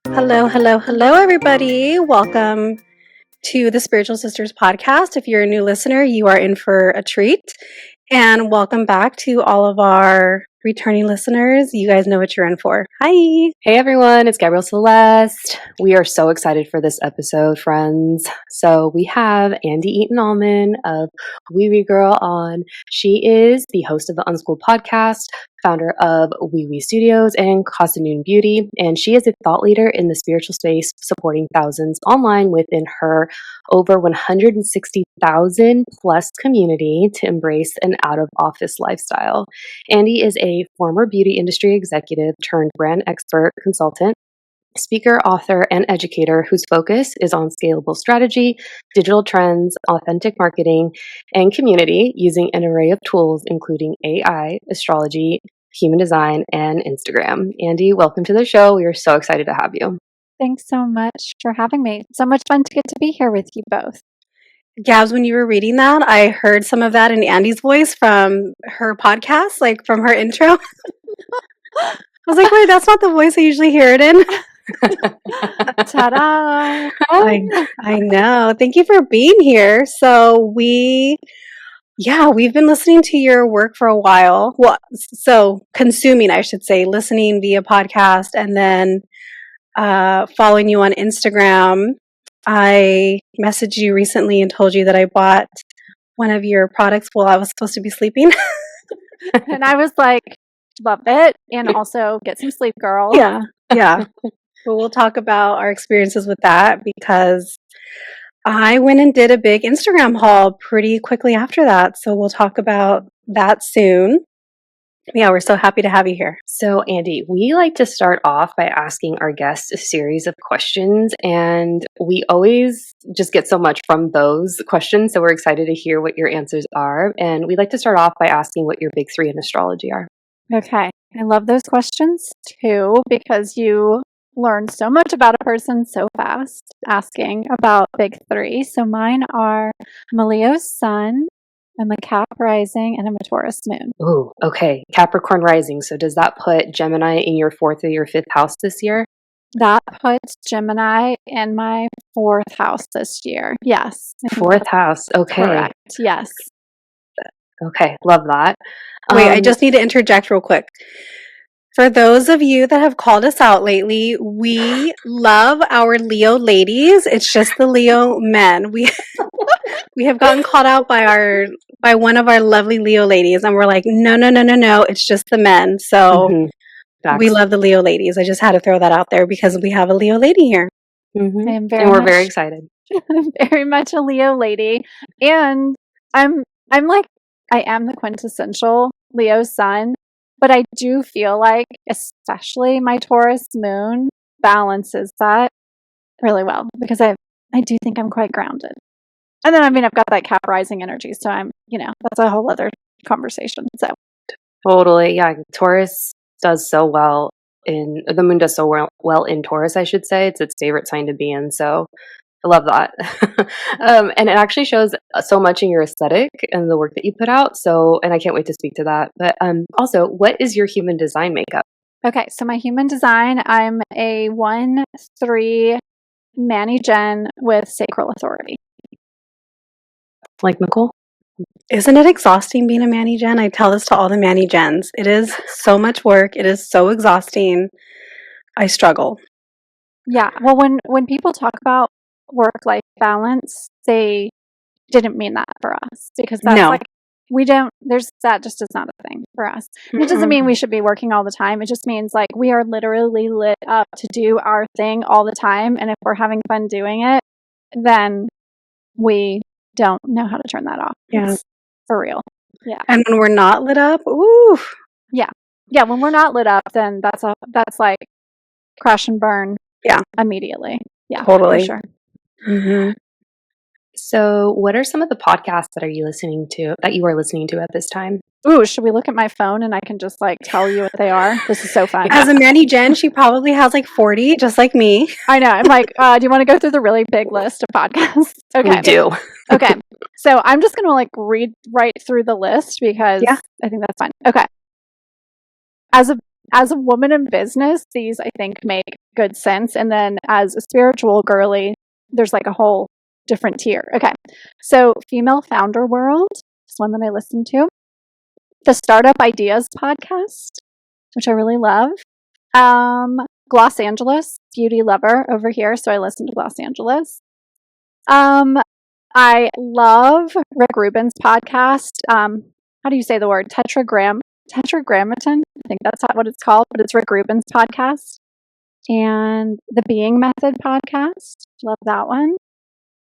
Hello, everybody. Welcome to the Spiritual Sisters podcast. If you're a new listener, you are in for a treat. And welcome back to all of our returning listeners. You guys know what you're in for. Hi. Hey everyone, it's Gabrielle Celeste. We are so excited for this episode, friends. So we have Andi Eaton Alleman of Wee Wee Girl on. She is the host of the UnSchool Podcast, founder of Wee Wee Studios and Casa Beauty, and she is a thought leader in the spiritual space, supporting thousands online within her over 160,000 plus community to embrace an out-of-office lifestyle. Andi is a former beauty industry executive turned brand expert consultant, speaker, author, and educator whose focus is on scalable strategy, digital trends, authentic marketing, and community using an array of tools including AI, astrology, human design, and Instagram. Andi, welcome to the show. We are so excited to have you. Thanks so much for having me. So much fun to get to be here with you both. Gabs, when you were reading that, I heard some of that in Andi's voice from her podcast, like from her intro. I was like, wait, that's not the voice I usually hear it in. Ta-da! I know. Thank you for being here. So we've been listening to your work for a while. Well, so consuming, I should say, listening via podcast and then following you on Instagram. I messaged you recently and told you that I bought one of your products while I was supposed to be sleeping. And I was like, love it. And also get some sleep, girl. Yeah. But we'll talk about our experiences with that because I went and did a big Instagram haul pretty quickly after that. So we'll talk about that soon. Yeah, we're so happy to have you here. So, Andi, we like to start off by asking our guests a series of questions, and we always just get so much from those questions. So, we're excited to hear what your answers are. And we like to start off by asking what your big three in astrology are. Okay. I love those questions too, because you learn so much about a person so fast asking about big three. So, mine are I'm a Leo sun, I'm a Cap rising, and I'm a Taurus moon. Ooh, okay. Capricorn rising. So does that put Gemini in your fourth or your fifth house this year? That puts Gemini in my fourth house this year. Yes. Fourth house. Okay. Correct. Yes. Okay. Love that. Wait, I just need to interject real quick. For those of you that have called us out lately, we love our Leo ladies. It's just the Leo men. We have gotten called out by one of our lovely Leo ladies, and we're like, no, it's just the men. So we love the Leo ladies. I just had to throw that out there because we have a Leo lady here. Mm-hmm. And we're very excited. I'm very much a Leo lady, and I'm like I am the quintessential Leo sun. But I do feel like, especially my Taurus moon, balances that really well because I do think I'm quite grounded. And then, I've got that Cap rising energy. So that's a whole other conversation. So totally. Yeah. Taurus does so well the moon does so well in Taurus, I should say. It's its favorite sign to be in. So I love that. And it actually shows so much in your aesthetic and the work that you put out. So, and I can't wait to speak to that. But also, what is your human design makeup? Okay. So my human design, I'm a 1-3 Manny Gen with sacral authority. Like Nichole? Isn't it exhausting being a Manny Gen? I tell this to all the Manny Gens. It is so much work. It is so exhausting. I struggle. Yeah. Well, when people talk about work-life balance, they didn't mean that for us because that's that just is not a thing for us. It doesn't mean we should be working all the time. It just means like we are literally lit up to do our thing all the time. And if we're having fun doing it, then we don't know how to turn that off. Yeah. It's for real. Yeah. And when we're not lit up, ooh. Yeah. Yeah. When we're not lit up, then that's like crash and burn. Yeah. Immediately. Yeah. Totally. For sure. Mm-hmm. So, what are some of the podcasts that you are listening to at this time? Ooh, should we look at my phone and I can just like tell you what they are? This is so fun. As a Manny Gen, she probably has like 40, just like me. I know. I'm like, do you want to go through the really big list of podcasts? Okay. We do. Okay. So I'm just going to like read right through the list because I think that's fine. Okay. as a woman in business, these I think make good sense. And then as a spiritual girly, there's like a whole different tier. Okay. So Female Founder World is one that I listen to. The Startup Ideas podcast, which I really love. Los Angeles, beauty lover over here, so I listen to Los Angeles. I love Rick Rubin's podcast. How do you say the word? Tetragrammaton? I think that's what it's called, but it's Rick Rubin's podcast. And the Being Method podcast. Love that one.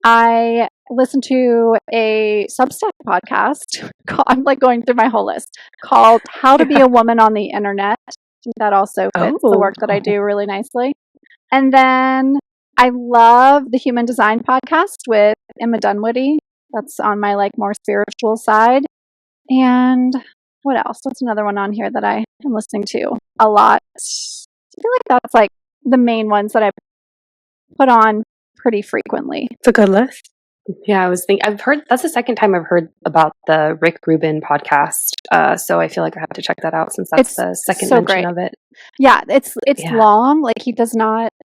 I listen to a Substack podcast. I'm like going through my whole list called How to Be a Woman on the Internet. I think that also fits the work that I do really nicely. And then I love the Human Design podcast with Emma Dunwoody. That's on my like more spiritual side. And what else? What's another one on here that I am listening to a lot? I feel like that's like the main ones that I put on pretty frequently. It's a good list. Yeah, I was thinking, that's the second time I've heard about the Rick Rubin podcast. So I feel like I have to check that out since that's the second mention of it. Yeah, it's long. Like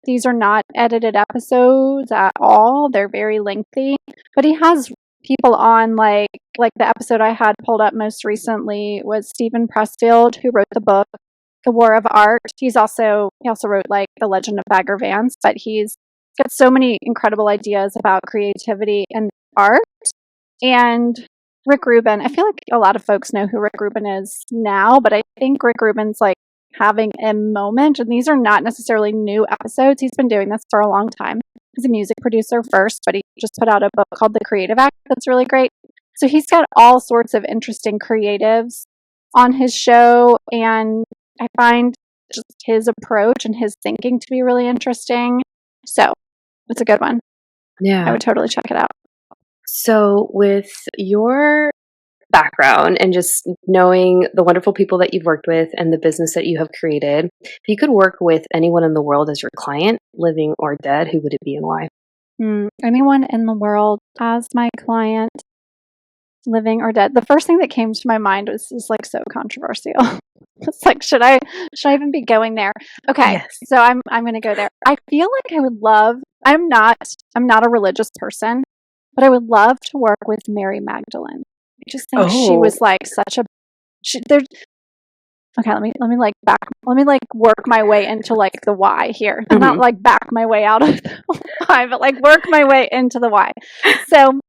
these are not edited episodes at all. They're very lengthy, but he has people on like the episode I had pulled up most recently was Stephen Pressfield, who wrote the book, The War of Art. He also wrote like The Legend of Bagger Vance, but he's got so many incredible ideas about creativity and art. And Rick Rubin, I feel like a lot of folks know who Rick Rubin is now, but I think Rick Rubin's like having a moment, and these are not necessarily new episodes. He's been doing this for a long time. He's a music producer first, but he just put out a book called The Creative Act that's really great. So he's got all sorts of interesting creatives on his show, and I find just his approach and his thinking to be really interesting. So it's a good one. Yeah. I would totally check it out. So with your background and just knowing the wonderful people that you've worked with and the business that you have created, if you could work with anyone in the world as your client, living or dead, who would it be and why? Anyone in the world as my client, living or dead. The first thing that came to my mind was like so controversial. It's like, should I even be going there? Okay, yes. So I'm going to go there. I feel like I would love. I'm not a religious person, but I would love to work with Mary Magdalene. I just think she was like such a. Okay, let me work my way into like the why here. Mm-hmm. Not like back my way out of the why, but like work my way into the why. So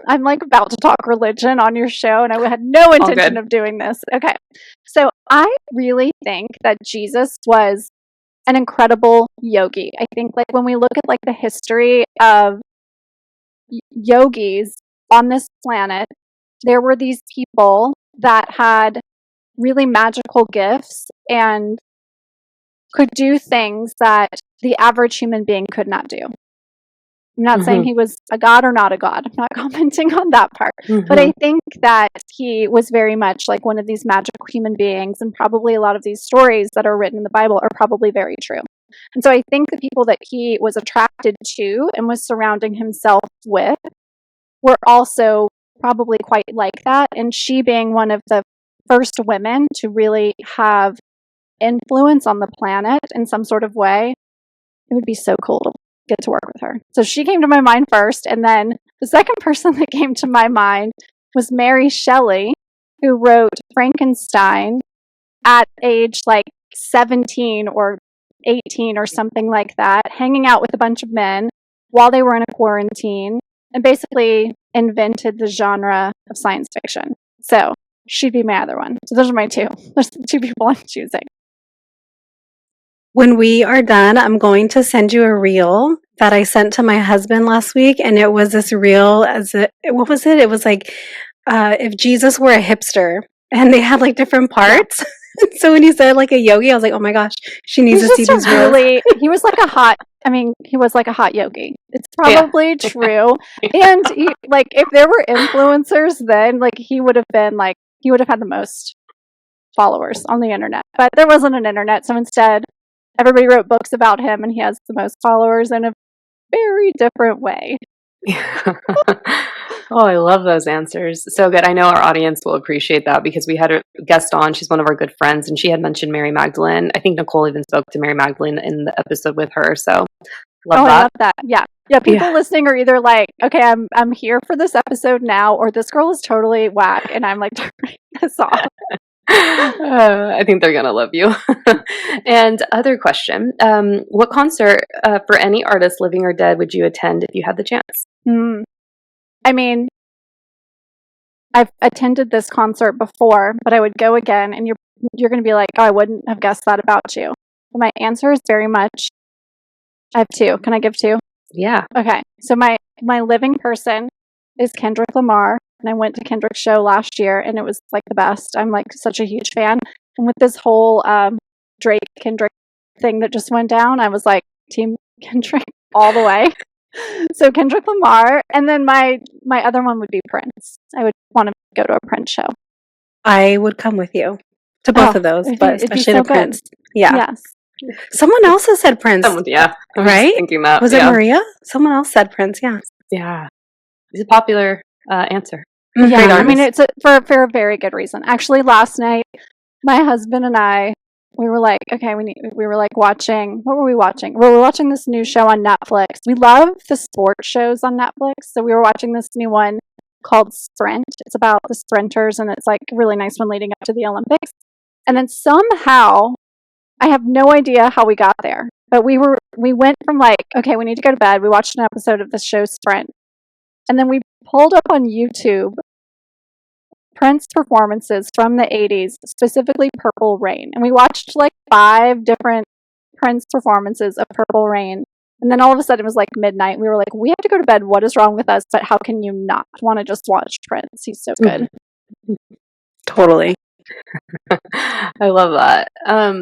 I'm like about to talk religion on your show, and I had no intention of doing this. Okay. So I really think that Jesus was an incredible yogi. I think like when we look at like the history of yogis on this planet, there were these people that had really magical gifts and could do things that the average human being could not do. I'm not saying he was a god or not a god. I'm not commenting on that part. But I think that he was very much like one of these magical human beings, and probably a lot of these stories that are written in the Bible are probably very true. And so I think the people that he was attracted to and was surrounding himself with were also probably quite like that. And she being one of the first women to really have influence on the planet in some sort of way, it would be so cool to get to work with her. So she came to my mind first, and then the second person that came to my mind was Mary Shelley, who wrote Frankenstein at age like 17 or 18 or something like that, hanging out with a bunch of men while they were in a quarantine, and basically invented the genre of science fiction. So she'd be my other one. So those are my two. There's the two people I'm choosing. When we are done, I'm going to send you a reel that I sent to my husband last week, and it was this reel what was it? It was like if Jesus were a hipster, and they had like different parts. So when he said like a yogi, I was like, oh my gosh, she needs to see these reels. He was like a hot yogi. It's probably true. And if there were influencers then, like he would have had the most followers on the internet. But there wasn't an internet, so instead everybody wrote books about him, and he has the most followers in a very different way. Oh, I love those answers. So good. I know our audience will appreciate that because we had a guest on. She's one of our good friends, and she had mentioned Mary Magdalene. I think Nichole even spoke to Mary Magdalene in the episode with her. So love that. I love that. Yeah. Yeah, people listening are either like, okay, I'm here for this episode now, or this girl is totally whack, and I'm like turning this off. I think they're gonna love you. And other question: what concert for any artist, living or dead, would you attend if you had the chance? I mean, I've attended this concert before, but I would go again, and you're going to be like, oh, I wouldn't have guessed that about you. But my answer is very much. I have two. Can I give two? Yeah. Okay. So my living person is Kendrick Lamar, and I went to Kendrick's show last year, and it was like the best. I'm like such a huge fan, and with this whole Drake Kendrick thing that just went down, I was like Team Kendrick all the way. So Kendrick Lamar, and then my other one would be Prince. I would want to go to a Prince show. I would come with you to both of those, but especially so to Prince. Yeah. Yes. Someone else has said Prince. Yeah. Right? Thinking that. Was it Maria? Someone else said Prince. Yeah. Yeah. It's a popular answer. Yeah. I mean, it's for a very good reason. Actually, last night, my husband and I, we were like, okay, we were like watching, what were we watching? We were watching this new show on Netflix. We love the sports shows on Netflix. So we were watching this new one called Sprint. It's about the sprinters, and it's like a really nice one leading up to the Olympics. And then somehow, I have no idea how we got there, but we went from like, okay, we need to go to bed. We watched an episode of the show Sprint. And then we pulled up on YouTube Prince performances from the 80s, specifically Purple Rain. And we watched like 5 different Prince performances of Purple Rain. And then all of a sudden it was like midnight. We were like, we have to go to bed. What is wrong with us? But how can you not want to just watch Prince? He's so good. Totally. I love that.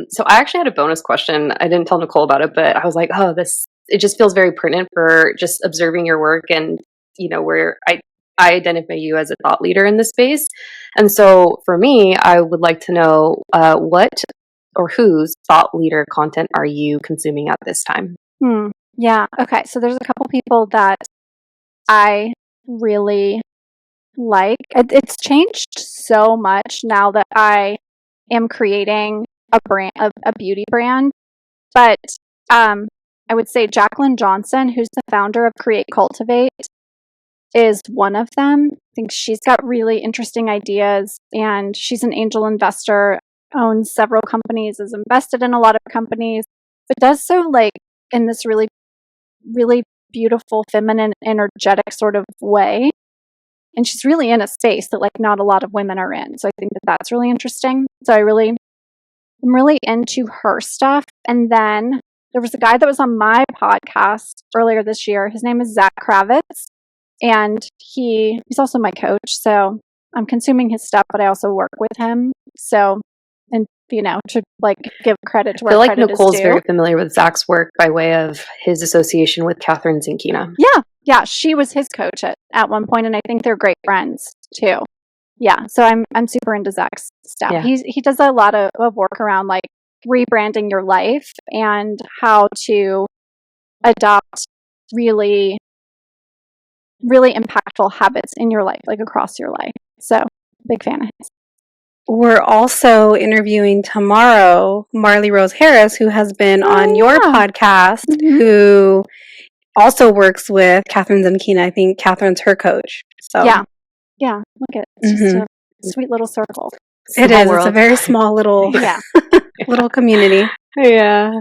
So I actually had a bonus question. I didn't tell Nichole about it, but I was like, oh, it just feels very pertinent for just observing your work and, where I identify you as a thought leader in this space. And so for me, I would like to know what or whose thought leader content are you consuming at this time? Yeah. Okay. So there's a couple people that I really like. It's changed so much now that I am creating a brand, a beauty brand. But I would say Jacqueline Johnson, who's the founder of Create Cultivate, is one of them. I think she's got really interesting ideas, and she's an angel investor, owns several companies, is invested in a lot of companies, but does so like in this really, really beautiful, feminine, energetic sort of way. And she's really in a space that like not a lot of women are in. So I think that that's really interesting. So I'm really into her stuff. And then there was a guy that was on my podcast earlier this year. His name is Zach Kravitz. And he's also my coach. So I'm consuming his stuff, but I also work with him. So, and to like give credit to where credit is due. I feel like Nicole's very familiar with Zach's work by way of his association with Catherine Zinkina. Yeah, she was his coach at one point, and I think they're great friends too. Yeah, so I'm super into Zach's stuff. Yeah. He does a lot of work around like rebranding your life and how to adopt really, really impactful habits in your life, like across your life. So big fan of his. We're also interviewing tomorrow Marley Rose Harris, who has been on your podcast, who also works with Catherine Zinkina. I think Catherine's her coach. So yeah. Look at it's just a sweet little circle. It is. World. It's a very small little little community. Yeah.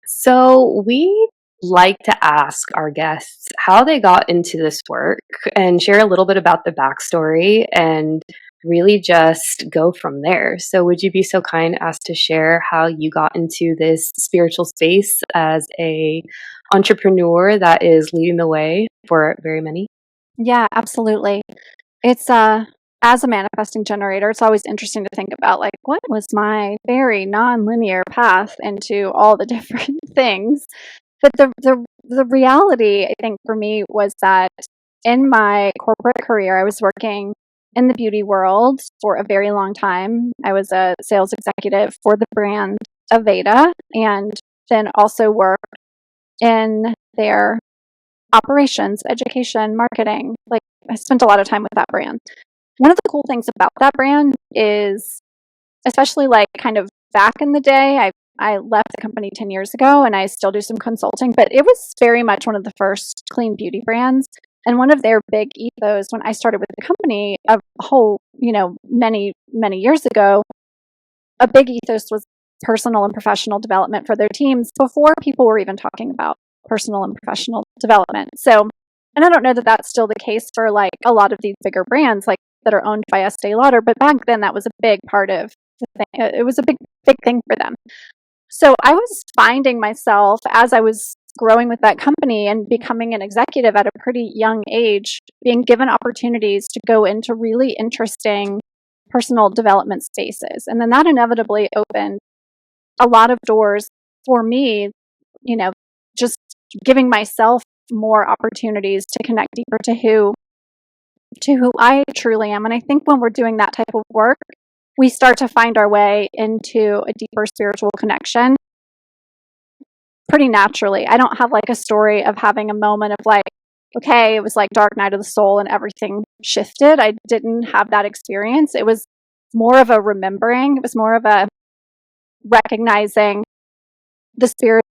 So we like to ask our guests how they got into this work and share a little bit about the backstory and really just go from there. So would you be so kind as to share how you got into this spiritual space as a entrepreneur that is leading the way for very many? Yeah, absolutely. It's as a manifesting generator, it's always interesting to think about like what was my very non-linear path into all the different things. But the reality, I think, for me was that in my corporate career, I was working in the beauty world for a very long time. I was a sales executive for the brand Aveda, and then also worked in their operations, education, marketing. Like, I spent a lot of time with that brand. One of the cool things about that brand is, especially like kind of back in the day, I left the company 10 years ago and I still do some consulting, but it was very much one of the first clean beauty brands. And one of their big ethos when I started with the company a whole, many, many years ago, a big ethos was personal and professional development for their teams before people were even talking about personal and professional development. So, and I don't know that that's still the case for like a lot of these bigger brands like that are owned by Estee Lauder, but back then that was a big part of the thing. It was a big thing for them. So I was finding myself as I was growing with that company and becoming an executive at a pretty young age, being given opportunities to go into really interesting personal development spaces. And then that inevitably opened a lot of doors for me, just giving myself more opportunities to connect deeper to who I truly am. And I think when we're doing that type of work, we start to find our way into a deeper spiritual connection pretty naturally. I don't have like a story of having a moment of like, okay, it was like dark night of the soul and everything shifted. I didn't have that experience. It was more of a remembering. It was more of a recognizing the spirit,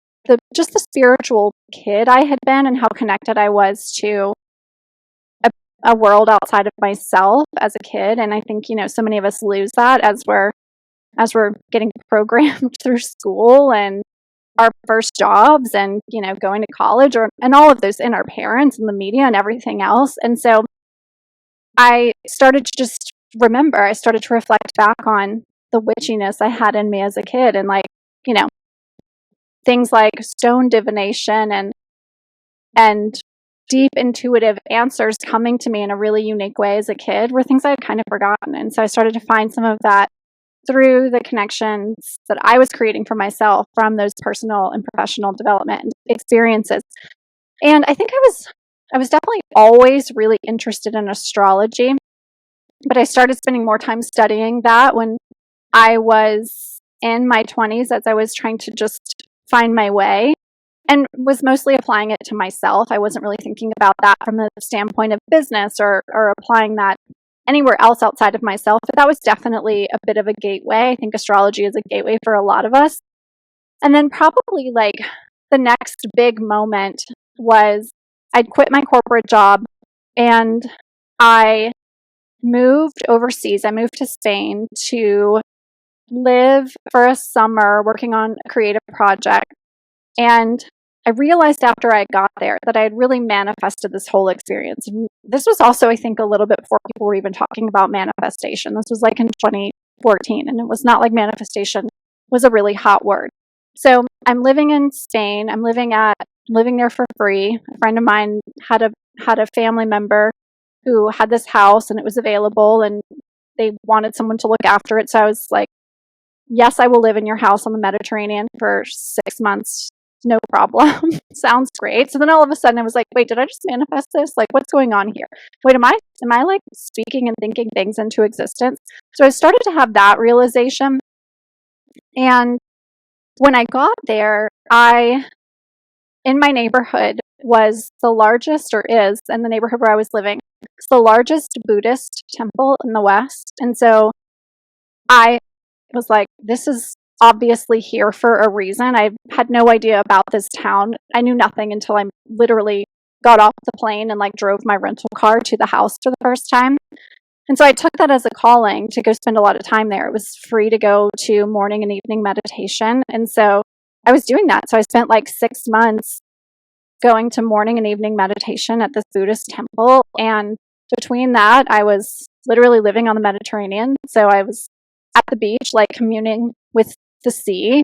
just the spiritual kid I had been and how connected I was to a world outside of myself as a kid. And I think, so many of us lose that as we're getting programmed through school and our first jobs and, going to college and all of those in our parents and the media and everything else. And so I started to just remember, I started to reflect back on the witchiness I had in me as a kid and like, things like stone divination and deep intuitive answers coming to me in a really unique way as a kid were things I had kind of forgotten. And so I started to find some of that through the connections that I was creating for myself from those personal and professional development experiences. And I think I was definitely always really interested in astrology, but I started spending more time studying that when I was in my 20s as I was trying to just find my way and was mostly applying it to myself. I wasn't really thinking about that from the standpoint of business or applying that anywhere else outside of myself, but that was definitely a bit of a gateway. I think astrology is a gateway for a lot of us. And then probably like the next big moment was I'd quit my corporate job and I moved overseas. I moved to Spain to live for a summer working on a creative project. And I realized after I got there that I had really manifested this whole experience. And this was also, I think, a little bit before people were even talking about manifestation. This was like in 2014, and it was not like manifestation was a really hot word. So I'm living in Spain. I'm living there for free. A friend of mine had a family member who had this house, and it was available, and they wanted someone to look after it. So I was like, yes, I will live in your house on the Mediterranean for 6 months. No problem. Sounds great. So then all of a sudden I was like, wait, did I just manifest this? Like, what's going on here? Wait, am I like speaking and thinking things into existence? So I started to have that realization. And when I got there, in my neighborhood was the largest, or is, in the neighborhood where I was living, it's the largest Buddhist temple in the West. And so I was like, this is obviously here for a reason. I had no idea about this town. I knew nothing until I literally got off the plane and like drove my rental car to the house for the first time. And so I took that as a calling to go spend a lot of time there. It was free to go to morning and evening meditation. And so I was doing that. So I spent like 6 months going to morning and evening meditation at this Buddhist temple. And between that, I was literally living on the Mediterranean. So I was at the beach, like communing with the sea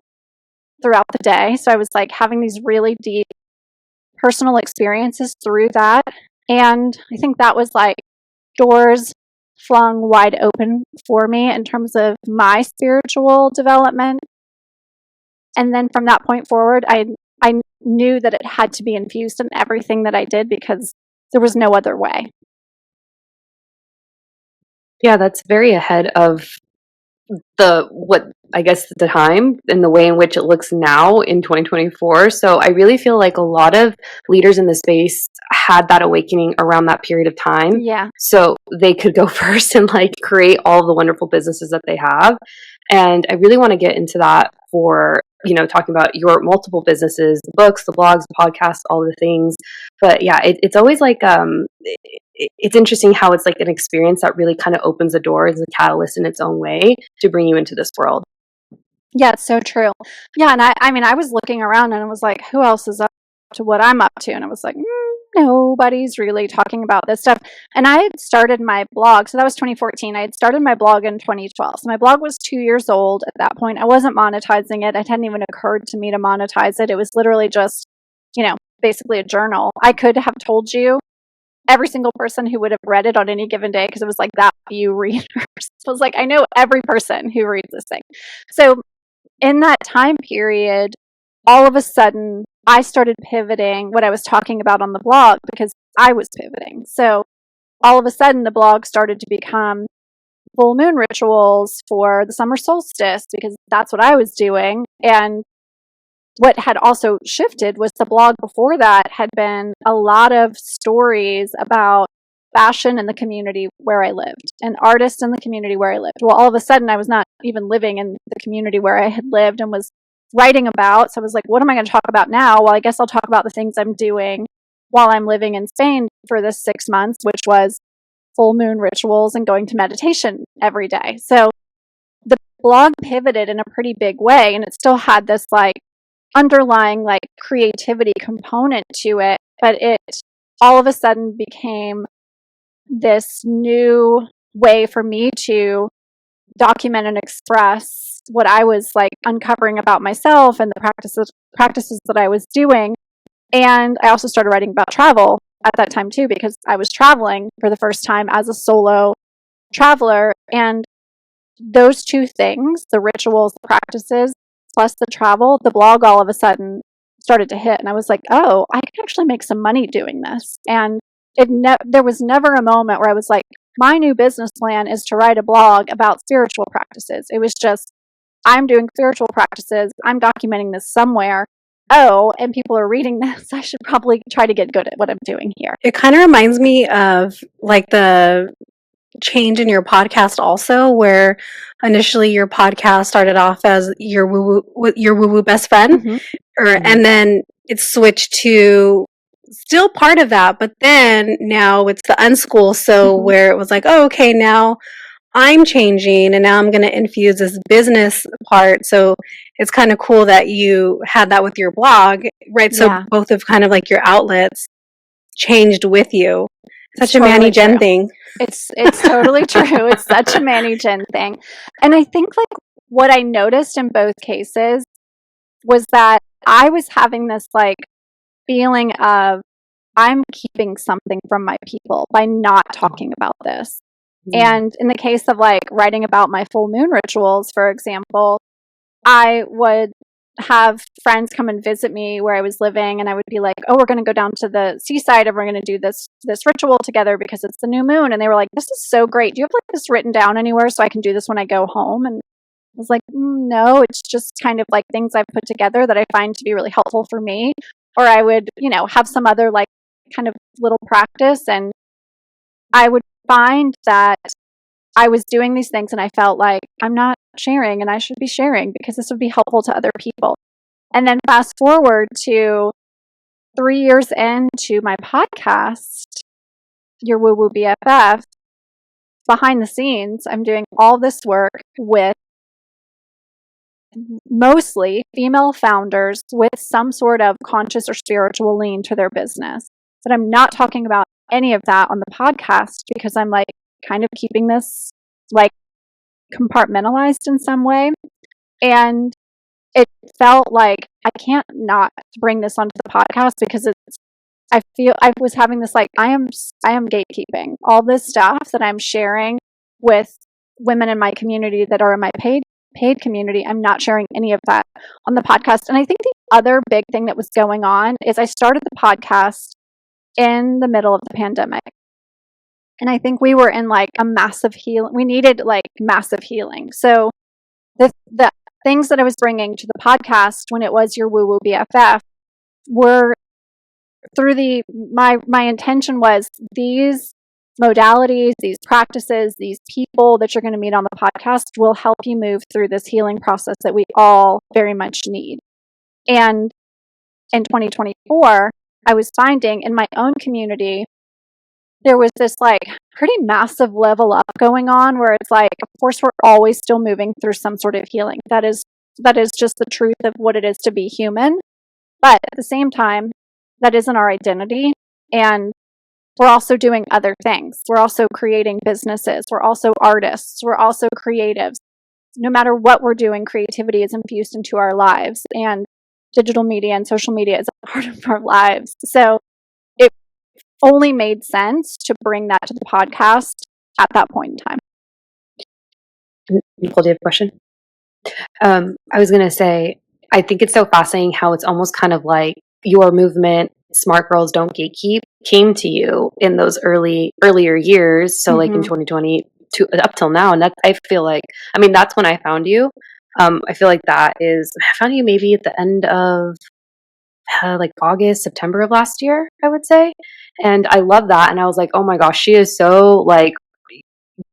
throughout the day. So I was like having these really deep personal experiences through that. And I think that was like doors flung wide open for me in terms of my spiritual development. And then from that point forward, I knew that it had to be infused in everything that I did because there was no other way. Yeah, that's very ahead of what I guess, the time and the way in which it looks now in 2024. So I really feel like a lot of leaders in the space had that awakening around that period of time. Yeah. So they could go first and like create all the wonderful businesses that they have. And I really want to get into that for, talking about your multiple businesses, the books, the blogs, the podcasts, all the things. But yeah, it's always like, it's interesting how it's like an experience that really kind of opens the door as a catalyst in its own way to bring you into this world. Yeah, it's so true. Yeah, and I was looking around and I was like, who else is up to what I'm up to? And I was like, nobody's really talking about this stuff. And I had started my blog, so that was 2014. I had started my blog in 2012. So my blog was 2 years old at that point. I wasn't monetizing it. It hadn't even occurred to me to monetize it. It was literally just, basically a journal. I could have told you every single person who would have read it on any given day, because it was like that few readers. It was like, I know every person who reads this thing. So in that time period, all of a sudden, I started pivoting what I was talking about on the blog because I was pivoting. So all of a sudden, the blog started to become full moon rituals for the summer solstice because that's what I was doing. And what had also shifted was the blog before that had been a lot of stories about fashion in the community where I lived and artists in the community where I lived. Well, all of a sudden, I was not even living in the community where I had lived and was writing about. So I was like, what am I going to talk about now? Well, I guess I'll talk about the things I'm doing while I'm living in Spain for this 6 months, which was full moon rituals and going to meditation every day. So the blog pivoted in a pretty big way, and it still had this like underlying like creativity component to it, but it all of a sudden became this new way for me to document and express what I was like uncovering about myself and the practices that I was doing. And I also started writing about travel at that time too, because I was traveling for the first time as a solo traveler. And those two things, the rituals, the practices, plus the travel, the blog all of a sudden started to hit. And I was like, oh, I can actually make some money doing this. And there was never a moment where I was like, my new business plan is to write a blog about spiritual practices. It was just, I'm doing spiritual practices. I'm documenting this somewhere. Oh, and people are reading this. I should probably try to get good at what I'm doing here. It kind of reminds me of like the change in your podcast also, where initially your podcast started off as your woo-woo best friend, and then it switched to still part of that, but then now it's the unschool. So where it was like, oh, okay, now I'm changing and now I'm going to infuse this business part. So it's kind of cool that you had that with your blog, right? So both of kind of like your outlets changed with you. Such a Manny Jen thing. It's totally true. It's such a Manny Jen thing. And I think like what I noticed in both cases was that I was having this like feeling of I'm keeping something from my people by not talking about this. And in the case of like writing about my full moon rituals, for example, I would have friends come and visit me where I was living, and I would be like, oh, we're going to go down to the seaside and we're going to do this ritual together because it's the new moon. And they were like, this is so great. Do you have like this written down anywhere so I can do this when I go home? And I was like, no, it's just kind of like things I've put together that I find to be really helpful for me. Or I would, have some other like kind of little practice, and I would find that I was doing these things and I felt like I'm not sharing and I should be sharing because this would be helpful to other people. And then fast forward to 3 years into my podcast, Your Woo Woo BFF, behind the scenes, I'm doing all this work with mostly female founders with some sort of conscious or spiritual lean to their business. But I'm not talking about any of that on the podcast because I'm like kind of keeping this like compartmentalized in some way. And it felt like I can't not bring this onto the podcast because I was having this like I am gatekeeping all this stuff that I'm sharing with women in my community that are in my paid community. I'm not sharing any of that on the podcast. And I think the other big thing that was going on is I started the podcast in the middle of the pandemic. And I think we were in like a massive healing. We needed like massive healing. So the things that I was bringing to the podcast when it was your woo woo BFF were through my intention was these modalities, these practices, these people that you're going to meet on the podcast will help you move through this healing process that we all very much need. And in 2024, I was finding in my own community, there was this like pretty massive level up going on where it's like, of course, we're always still moving through some sort of healing. That is just the truth of what it is to be human. But at the same time, that isn't our identity. And we're also doing other things. We're also creating businesses. We're also artists. We're also creatives. No matter what we're doing, creativity is infused into our lives. And digital media and social media is a part of our lives. So it only made sense to bring that to the podcast at that point in time. Nichole, do you have a question? I was going to say, I think it's so fascinating how it's almost kind of like your movement, Smart Girls Don't Gatekeep, came to you in those earlier years. So like in 2020 to up till now. And that, I feel like, I mean, that's when I found you. I feel like I found you maybe at the end of like August, September of last year, I would say. And I love that. And I was like, oh my gosh, she is so like,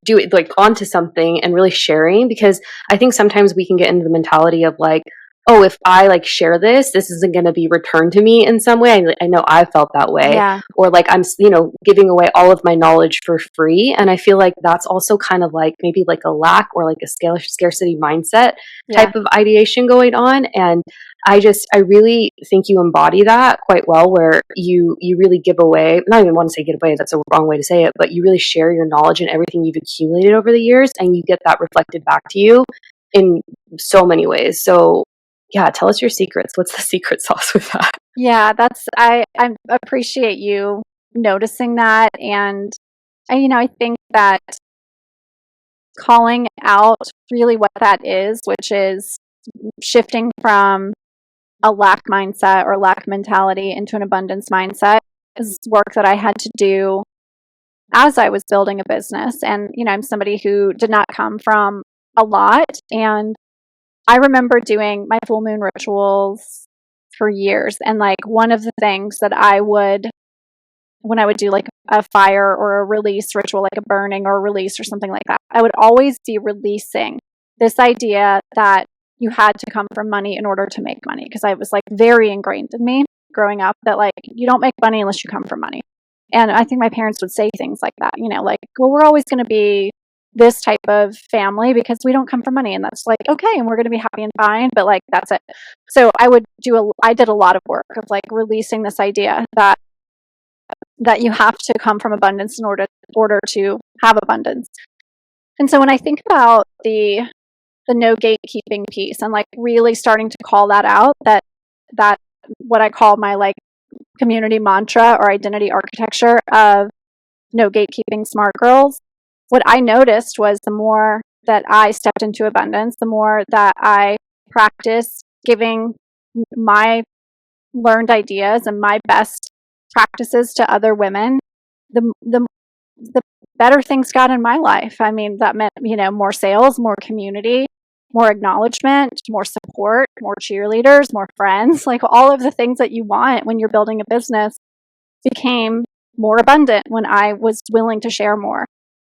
do it like onto something and really sharing, because I think sometimes we can get into the mentality of like, oh, if I like share this isn't going to be returned to me in some way. I know I felt that way. Yeah. Or like I'm, giving away all of my knowledge for free. And I feel like that's also kind of like maybe like a lack or like a scarcity mindset type of ideation going on. And I really think you embody that quite well, where you really give away, not even want to say give away, that's a wrong way to say it, but you really share your knowledge and everything you've accumulated over the years, and you get that reflected back to you in so many ways. So yeah, tell us your secrets. What's the secret sauce with that? Yeah, I appreciate you noticing that. And I think that calling out really what that is, which is shifting from a lack mindset or lack mentality into an abundance mindset, is work that I had to do as I was building a business. And, I'm somebody who did not come from a lot. And I remember doing my full moon rituals for years. And like one of the things that when I would do like a fire or a release ritual, like a burning or a release or something like that, I would always be releasing this idea that you had to come from money in order to make money. Because I was like very ingrained in me growing up that like you don't make money unless you come from money. And I think my parents would say things like that, like, well, we're always going to be this type of family because we don't come from money. And that's like, okay, and we're going to be happy and fine, but like, that's it. So I did a lot of work of like releasing this idea that you have to come from abundance in order to have abundance. And so when I think about the no gatekeeping piece and like really starting to call that out, that what I call my like community mantra or identity architecture of no gatekeeping smart girls, what I noticed was the more that I stepped into abundance, the more that I practiced giving my learned ideas and my best practices to other women, the better things got in my life. I mean, that meant, more sales, more community, more acknowledgement, more support, more cheerleaders, more friends, like all of the things that you want when you're building a business became more abundant when I was willing to share more.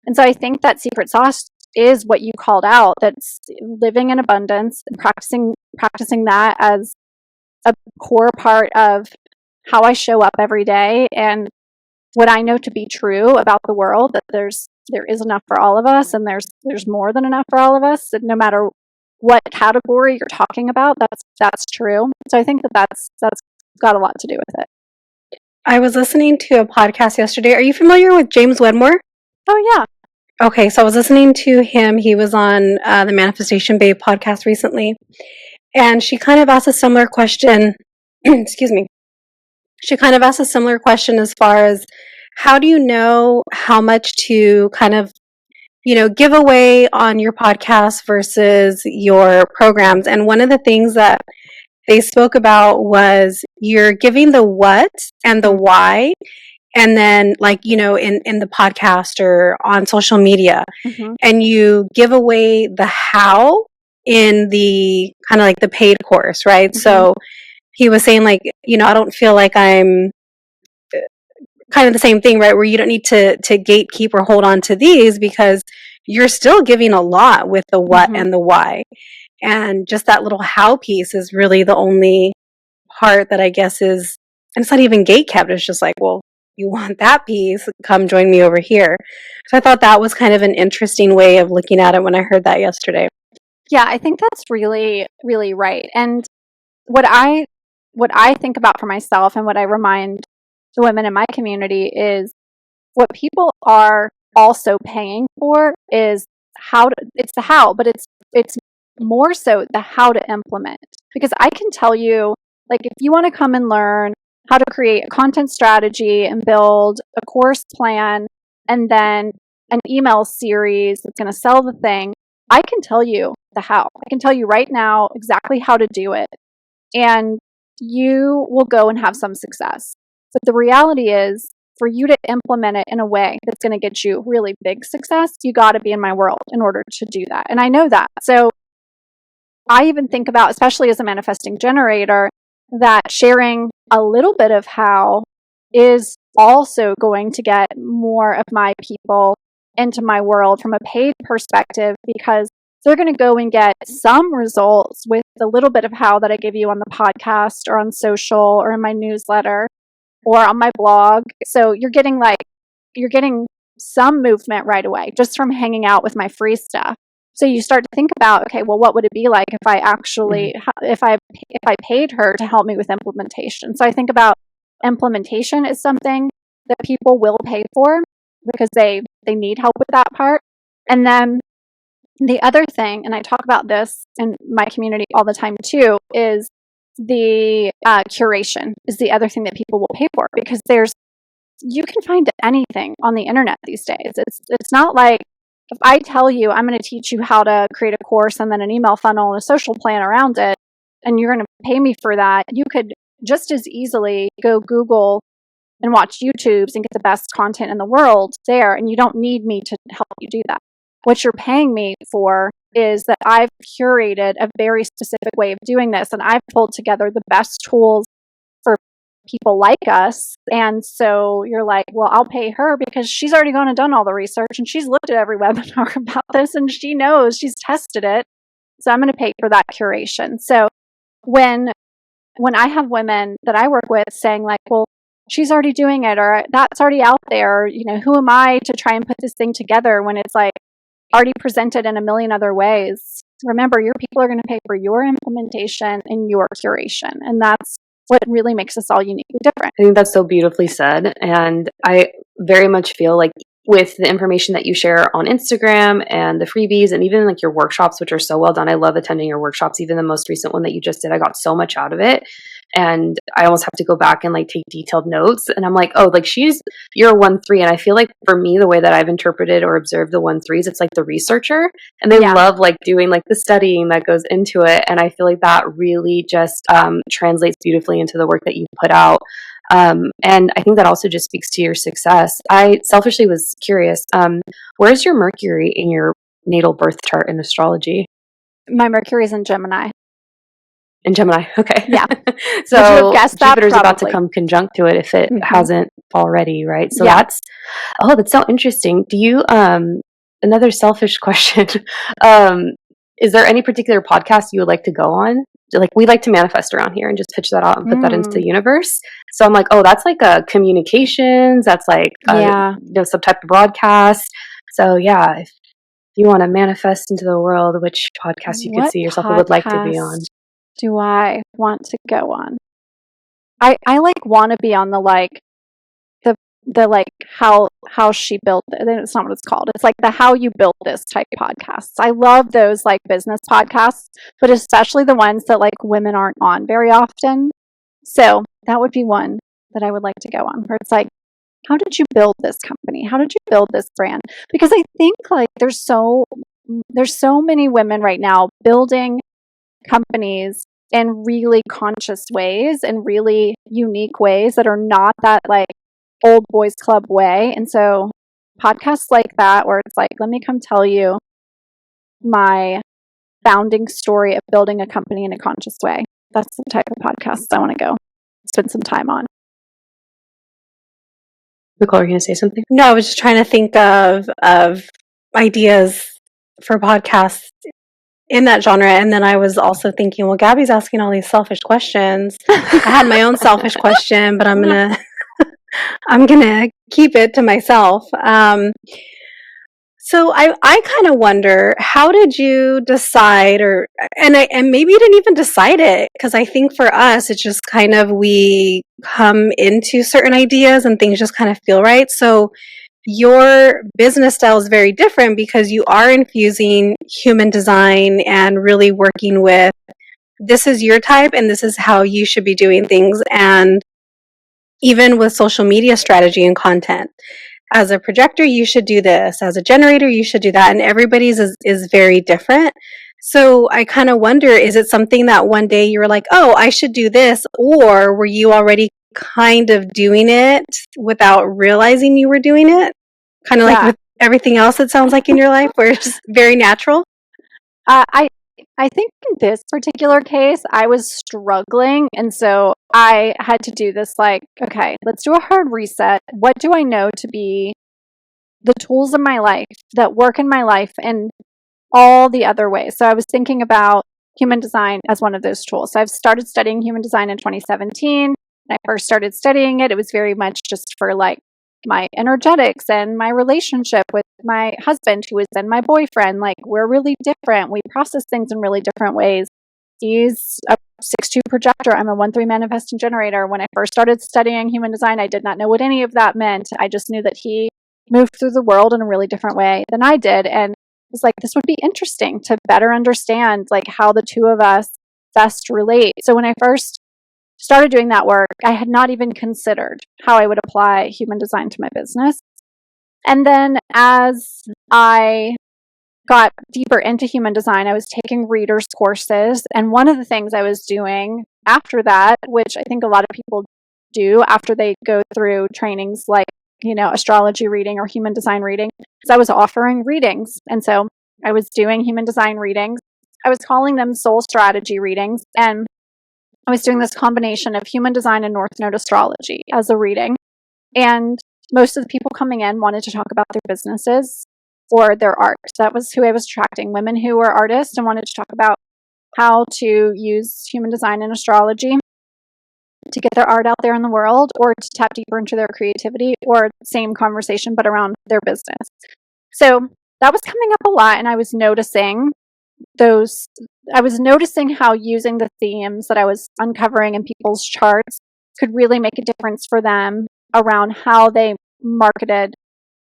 And so I think that secret sauce is what you called out, that's living in abundance and practicing that as a core part of how I show up every day and what I know to be true about the world, that there is enough for all of us and there's more than enough for all of us. And no matter what category you're talking about, that's true. So I think that's got a lot to do with it. I was listening to a podcast yesterday. Are you familiar with James Wedmore? Oh, yeah. Okay, so I was listening to him. He was on the Manifestation Babe podcast recently. And she kind of asked a similar question. Excuse me. She kind of asked a similar question as far as how do you know how much to kind of, give away on your podcast versus your programs. And one of the things that they spoke about was you're giving the what and the why. And then like, in the podcast or on social media, and you give away the how in the kind of like the paid course, right? Mm-hmm. So he was saying like, I don't feel like I'm kind of the same thing, right? Where you don't need to gatekeep or hold on to these because you're still giving a lot with the what Mm-hmm. and the why. And just that little how piece is really the only part that I guess is, and it's not even gate kept. It's just like, well, you want that piece, come join me over here. So I thought that was kind of an interesting way of looking at it when I heard that yesterday. Yeah, I think that's really, really right. And what I think about for myself and what I remind the women in my community is what people are also paying for is it's the how, but it's more so the how to implement. Because I can tell you, like, if you want to come and learn how to create a content strategy and build a course plan and then an email series that's going to sell the thing, I can tell you the how. I can tell you right now exactly how to do it. And you will go and have some success. But the reality is, for you to implement it in a way that's going to get you really big success, you got to be in my world in order to do that. And I know that. So I even think about, especially as a manifesting generator, that sharing a little bit of how is also going to get more of my people into my world from a paid perspective, because they're going to go and get some results with the little bit of how that I give you on the podcast or on social or in my newsletter or on my blog. So you're getting some movement right away just from hanging out with my free stuff. So you start to think about, okay, well, what would it be like if I actually, if I paid her to help me with implementation? So I think about implementation is something that people will pay for because they need help with that part. And then the other thing, and I talk about this in my community all the time too, is the curation is the other thing that people will pay for, because you can find anything on the internet these days. It's not like if I tell you I'm going to teach you how to create a course and then an email funnel and a social plan around it, and you're going to pay me for that, you could just as easily go Google and watch YouTubes and get the best content in the world there, and you don't need me to help you do that. What you're paying me for is that I've curated a very specific way of doing this, and I've pulled together the best tools for people like us. And so you're like, well, I'll pay her because she's already gone and done all the research and she's looked at every webinar about this and she knows, she's tested it. So I'm going to pay for that curation. So when I have women that I work with saying like, well, she's already doing it, or that's already out there, or, who am I to try and put this thing together when it's like already presented in a million other ways? Remember, your people are going to pay for your implementation and your curation. And that's what really makes us all uniquely different. I think that's so beautifully said. And I very much feel like with the information that you share on Instagram and the freebies and even like your workshops, which are so well done. I love attending your workshops. Even the most recent one that you just did, I got so much out of it. And I almost have to go back and like take detailed notes. And I'm like, oh, like you're a 1-3. And I feel like for me, the way that I've interpreted or observed the 1-3s, it's like the researcher, and they love like doing like the studying that goes into it. And I feel like that really just translates beautifully into the work that you put out. And I think that also just speaks to your success. I selfishly was curious, where's your Mercury in your natal birth chart in astrology? My Mercury is in Gemini. In Gemini, okay. Yeah. So Jupiter's about to come conjunct to it if it hasn't already, right? So that's so interesting. Do you, another selfish question, is there any particular podcast you would like to go on? Like, we like to manifest around here and just pitch that out and put that into the universe. So I'm like, oh, that's like a communications, that's like some type of broadcast. So yeah, if you want to manifest into the world, which podcast you could see yourself or would like to be on? Do I want to go on? I like want to be on the like how she built it. It's not what it's called. It's like the how you built this type podcasts. I love those like business podcasts, but especially the ones that like women aren't on very often. So that would be one that I would like to go on, where it's like, how did you build this company? How did you build this brand? Because I think like there's so many women right now building companies in really conscious ways and really unique ways that are not that like old boys club way. And so podcasts like that, where it's like, let me come tell you my founding story of building a company in a conscious way. That's the type of podcast I want to go spend some time on. Nichole, are you going to say something? No, I was just trying to think of ideas for podcasts in that genre. And then I was also thinking, well, Gabby's asking all these selfish questions. I had my own selfish question, but I'm gonna keep it to myself. So I kind of wonder, how did you decide, and maybe you didn't even decide it, because I think for us, it's just kind of, we come into certain ideas and things just kind of feel right. So your business style is very different because you are infusing human design and really working with, this is your type and this is how you should be doing things. And even with social media strategy and content, as a projector, you should do this. As a generator, you should do that. And everybody's is very different. So I kind of wonder, is it something that one day you were like, oh, I should do this? Or were you already kind of doing it without realizing you were doing it? Kind of like with everything else, it sounds like in your life, where it's just very natural. I think in this particular case, I was struggling. And so I had to do this, like, okay, let's do a hard reset. What do I know to be the tools in my life that work in my life in all the other ways? So I was thinking about human design as one of those tools. So I've started studying human design in 2017. When I first started studying it, it was very much just for like my energetics and my relationship with my husband, who is then my boyfriend. Like, we're really different. We process things in really different ways. He's a 6'2" projector. I'm a 1-3 manifesting generator. When I first started studying human design, I did not know what any of that meant. I just knew that he moved through the world in a really different way than I did. And was like, this would be interesting to better understand like how the two of us best relate. So when I first started doing that work, I had not even considered how I would apply human design to my business. And then as I got deeper into human design, I was taking readers courses. And one of the things I was doing after that, which I think a lot of people do after they go through trainings like, astrology reading or human design reading, is I was offering readings. And so I was doing human design readings. I was calling them soul strategy readings. And I was doing this combination of human design and North Node astrology as a reading. And most of the people coming in wanted to talk about their businesses or their art. That was who I was attracting, women who were artists and wanted to talk about how to use human design and astrology to get their art out there in the world, or to tap deeper into their creativity, or same conversation, but around their business. So that was coming up a lot, and I was noticing how using the themes that I was uncovering in people's charts could really make a difference for them around how they marketed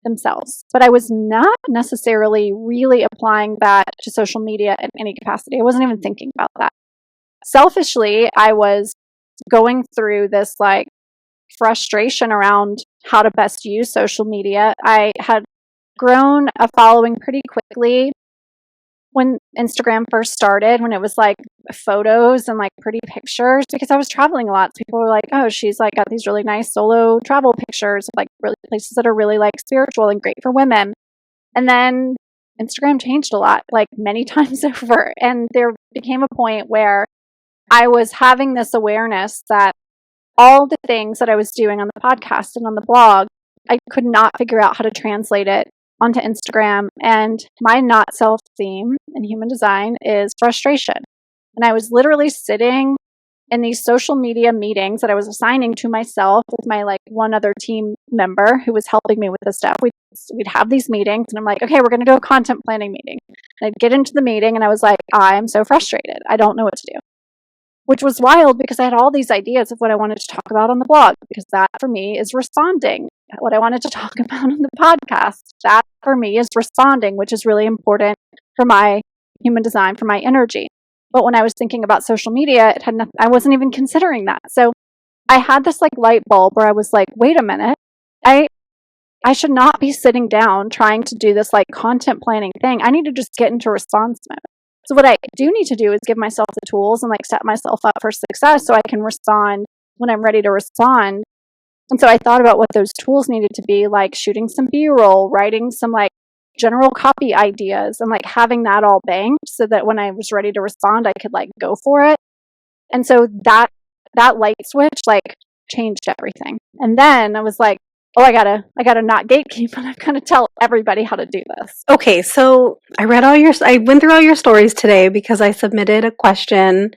themselves. But I was not necessarily really applying that to social media in any capacity. I wasn't even thinking about that. Selfishly, I was going through this like frustration around how to best use social media. I had grown a following pretty quickly when Instagram first started, when it was like photos and like pretty pictures, because I was traveling a lot. So people were like, oh, she's like got these really nice solo travel pictures of like really places that are really like spiritual and great for women. And then Instagram changed a lot, like many times over. And there became a point where I was having this awareness that all the things that I was doing on the podcast and on the blog, I could not figure out how to translate it onto Instagram. And my not self theme in human design is frustration. And I was literally sitting in these social media meetings that I was assigning to myself with my like one other team member who was helping me with this stuff. We'd have these meetings and I'm like, okay, we're going to do a content planning meeting. And I'd get into the meeting and I was like, I'm so frustrated. I don't know what to do. Which was wild because I had all these ideas of what I wanted to talk about on the blog, because that for me is responding. What I wanted to talk about on the podcast, that for me is responding, which is really important for my human design, for my energy. But when I was thinking about social media, it had I wasn't even considering that. So I had this like light bulb where I was like, wait a minute, I should not be sitting down trying to do this like content planning thing. I need to just get into response mode. So what I do need to do is give myself the tools and like set myself up for success so I can respond when I'm ready to respond. And so I thought about what those tools needed to be, like shooting some B-roll, writing some like general copy ideas and like having that all banked so that when I was ready to respond, I could like go for it. And so that light switch like changed everything. And then I was like, oh, I gotta not gatekeep, and I've got to tell everybody how to do this. Okay, so I went through all your stories today because I submitted a question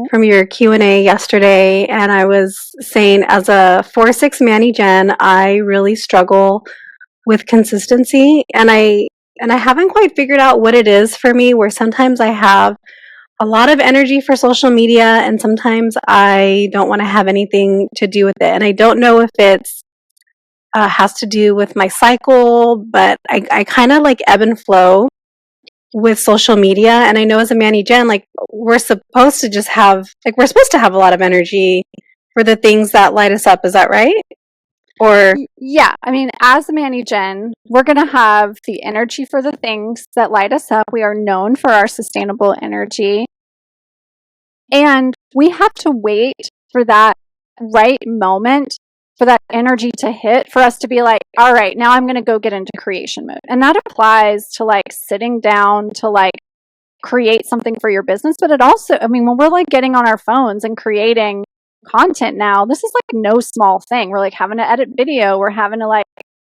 from your Q&A yesterday, and I was saying as a 4-6 Manny Gen, I really struggle with consistency, and I haven't quite figured out what it is for me, where sometimes I have a lot of energy for social media and sometimes I don't want to have anything to do with it. And I don't know if it's has to do with my cycle, but I kind of like ebb and flow with social media. And I know as a Manny Gen, like we're supposed to have a lot of energy for the things that light us up. Is that right? Or yeah, I mean, as a Manny Gen, we're going to have the energy for the things that light us up. We are known for our sustainable energy. And we have to wait for that right moment for that energy to hit, for us to be like, all right, now I'm going to go get into creation mode. And that applies to like sitting down to like create something for your business. But it also, I mean, when we're like getting on our phones and creating content now, this is like no small thing. We're like having to edit video. We're having to like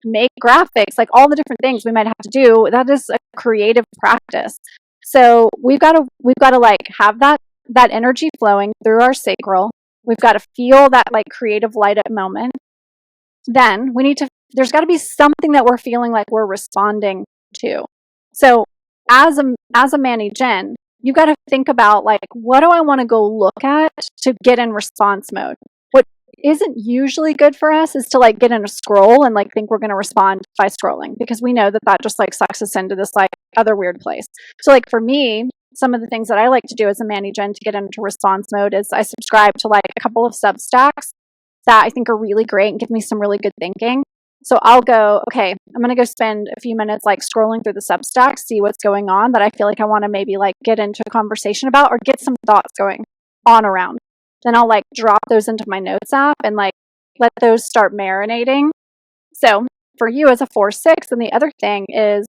make graphics, like all the different things we might have to do. That is a creative practice. So we've got to like have that energy flowing through our sacral. We've got to feel that like creative light up moment. Then there's got to be something that we're feeling like we're responding to. So as a Manny Gen, you've got to think about like, what do I want to go look at to get in response mode? What isn't usually good for us is to like get in a scroll and like think we're going to respond by scrolling, because we know that just like sucks us into this like other weird place. So like for me, some of the things that I like to do as a Manny Gen to get into response mode is I subscribe to like a couple of Substacks that I think are really great and give me some really good thinking. So I'll go, okay, I'm going to go spend a few minutes like scrolling through the Substacks, see what's going on that I feel like I want to maybe like get into a conversation about or get some thoughts going on around. Then I'll like drop those into my notes app and like let those start marinating. So for you as a 4-6, and the other thing is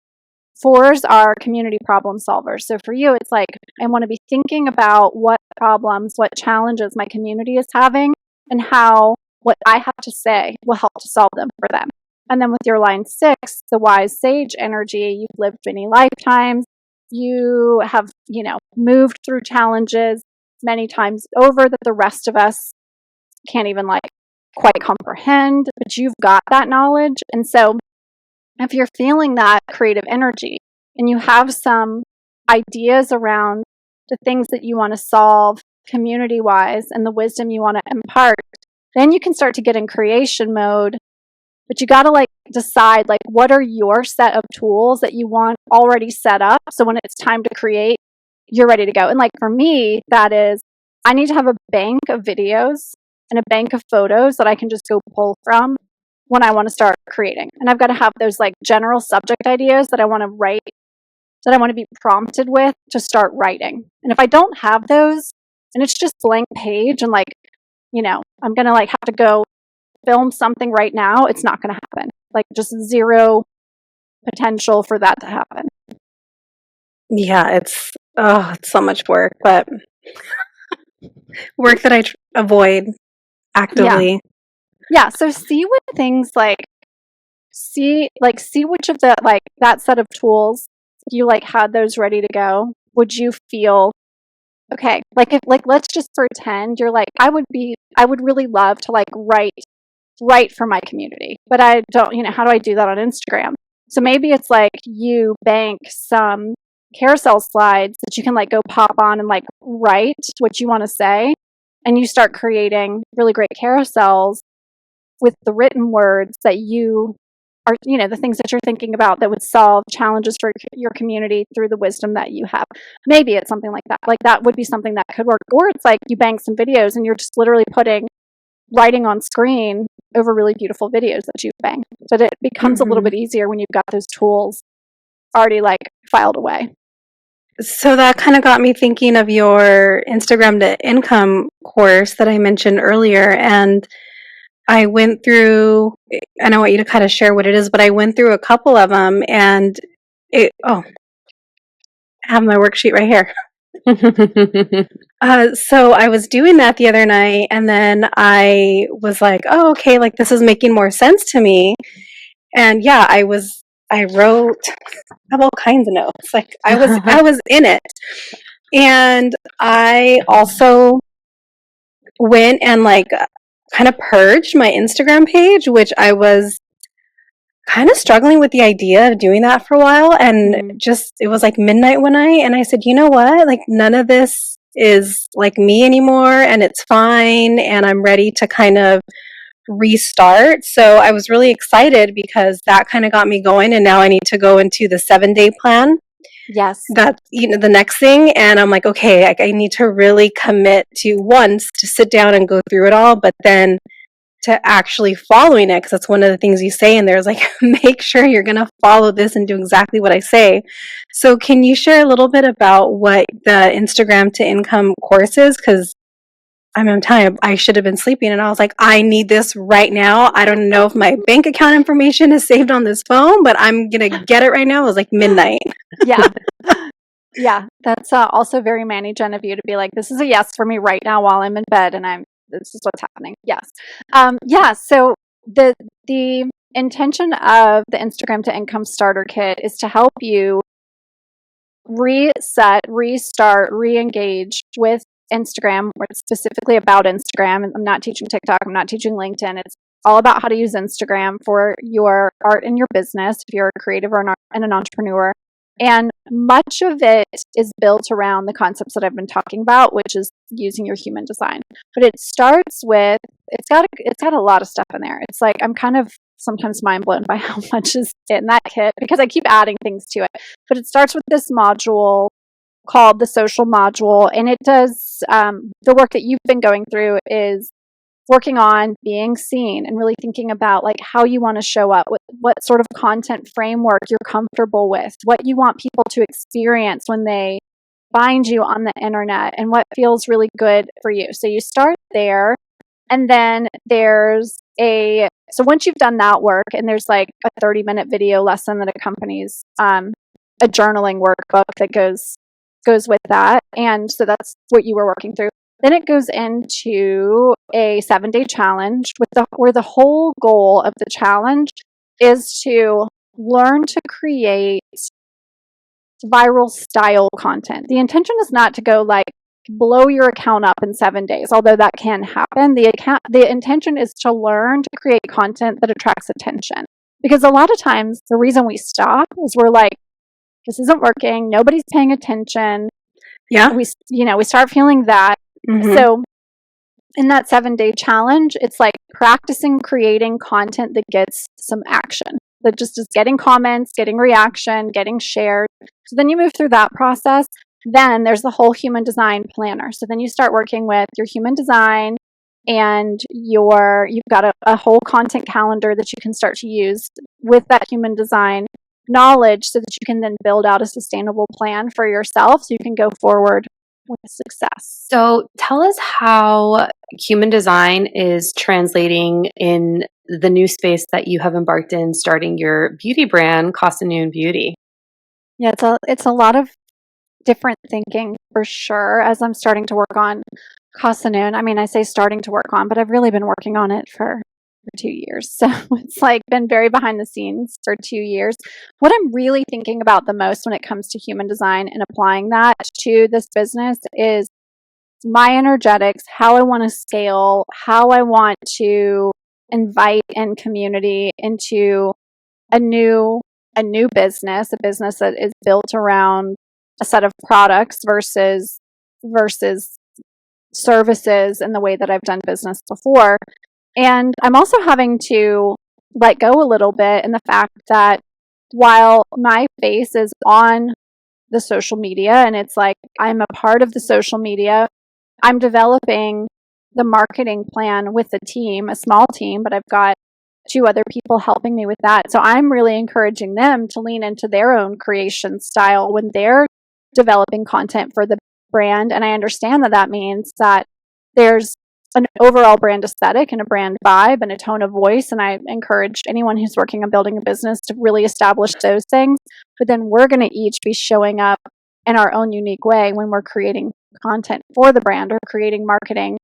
4s are community problem solvers. So for you, it's like, I want to be thinking about what problems, what challenges my community is having, and how what I have to say will help to solve them for them. And then with your line 6, the wise sage energy, you've lived many lifetimes. You have, moved through challenges many times over that the rest of us can't even like quite comprehend, but you've got that knowledge. And so if you're feeling that creative energy and you have some ideas around the things that you want to solve community-wise and the wisdom you want to impart, then you can start to get in creation mode. But you got to like decide like what are your set of tools that you want already set up, so when it's time to create, you're ready to go. And like for me, that is, I need to have a bank of videos and a bank of photos that I can just go pull from when I want to start creating. And I've got to have those like general subject ideas that I want to write, that I want to be prompted with to start writing. And if I don't have those and it's just blank page and like, I'm going to like have to go film something right now, it's not going to happen. Like just zero potential for that to happen. Yeah, it's so much work, but work that I avoid actively. Yeah. So see what things like, see which of the, like that set of tools, if you like had those ready to go, would you feel okay? Like if, like, let's just pretend you're like, I would really love to like write for my community, but I don't, how do I do that on Instagram? So maybe it's like you bank some carousel slides that you can like go pop on and like write what you want to say, and you start creating really great carousels with the written words that you are, the things that you're thinking about that would solve challenges for your community through the wisdom that you have. Maybe it's something like that. Like that would be something that could work. Or it's like you bank some videos and you're just literally writing on screen over really beautiful videos that you've banked. But it becomes a little bit easier when you've got those tools already like filed away. So that kind of got me thinking of your Instagram to income course that I mentioned earlier. And I went through, and I want you to kind of share what it is, but I went through a couple of them, and I have my worksheet right here. So I was doing that the other night, and then I was like, oh, okay, like this is making more sense to me. And yeah, I wrote, I have all kinds of notes. Like I was in it. And I also went and like kind of purged my Instagram page, which I was kind of struggling with the idea of doing that for a while. And just, it was like midnight one night. And I said, you know what? Like none of this is like me anymore, and it's fine. And I'm ready to kind of restart. So I was really excited because that kind of got me going. And now I need to go into the 7-day plan. Yes. That's, the next thing. And I'm like, okay, I need to really commit to once to sit down and go through it all, but then to actually following it, because that's one of the things you say in there is like, make sure you're going to follow this and do exactly what I say. So can you share a little bit about what the Instagram to income course is? Because I'm telling you, I should have been sleeping, and I was like, I need this right now. I don't know if my bank account information is saved on this phone, but I'm going to get it right now. It was like midnight. Yeah. Yeah. That's also very Manny-Jen of you to be like, this is a yes for me right now while I'm in bed and this is what's happening. Yes. Yeah. So the intention of the Instagram to Income Starter Kit is to help you reset, restart, re-engage with Instagram, or specifically about Instagram. I'm not teaching TikTok. I'm not teaching LinkedIn. It's all about how to use Instagram for your art and your business if you're a creative or an entrepreneur. And much of it is built around the concepts that I've been talking about, which is using your human design. But it starts with, it's got a lot of stuff in there. It's like, I'm kind of sometimes mind blown by how much is in that kit because I keep adding things to it. But it starts with this module called the social module, and it does the work that you've been going through is working on being seen and really thinking about like how you want to show up, what sort of content framework you're comfortable with, what you want people to experience when they find you on the internet, and what feels really good for you. So you start there, and then so once you've done that work, and there's like a 30-minute video lesson that accompanies a journaling workbook that goes with that, and so that's what you were working through. Then it goes into a 7-day challenge where the whole goal of the challenge is to learn to create viral style content. The intention is not to go like blow your account up in 7 days, although that can happen. The intention is to learn to create content that attracts attention. Because a lot of times the reason we stop is we're like, this isn't working, nobody's paying attention. Yeah. We start feeling that. Mm-hmm. So in that 7-day challenge, it's like practicing creating content that gets some action, that just is getting comments, getting reaction, getting shared. So then you move through that process. Then there's the whole human design planner. So then you start working with your human design, and you've got a whole content calendar that you can start to use with that human design knowledge so that you can then build out a sustainable plan for yourself so you can go forward with success. So tell us how human design is translating in the new space that you have embarked in, starting your beauty brand, Casa Beauty. Yeah, it's a lot of different thinking for sure as I'm starting to work on Casa. I mean, I say starting to work on, but I've really been working on it for 2 years. So it's like been very behind the scenes for 2 years. What I'm really thinking about the most when it comes to human design and applying that to this business is my energetics, how I want to scale, how I want to invite in community into a new business, a business that is built around a set of products versus services in the way that I've done business before. And I'm also having to let go a little bit in the fact that while my face is on the social media and it's like I'm a part of the social media, I'm developing the marketing plan with a team, a small team, but I've got 2 other people helping me with that. So I'm really encouraging them to lean into their own creation style when they're developing content for the brand. And I understand that means that there's an overall brand aesthetic and a brand vibe and a tone of voice. And I encourage anyone who's working on building a business to really establish those things. But then we're going to each be showing up in our own unique way when we're creating content for the brand or creating marketing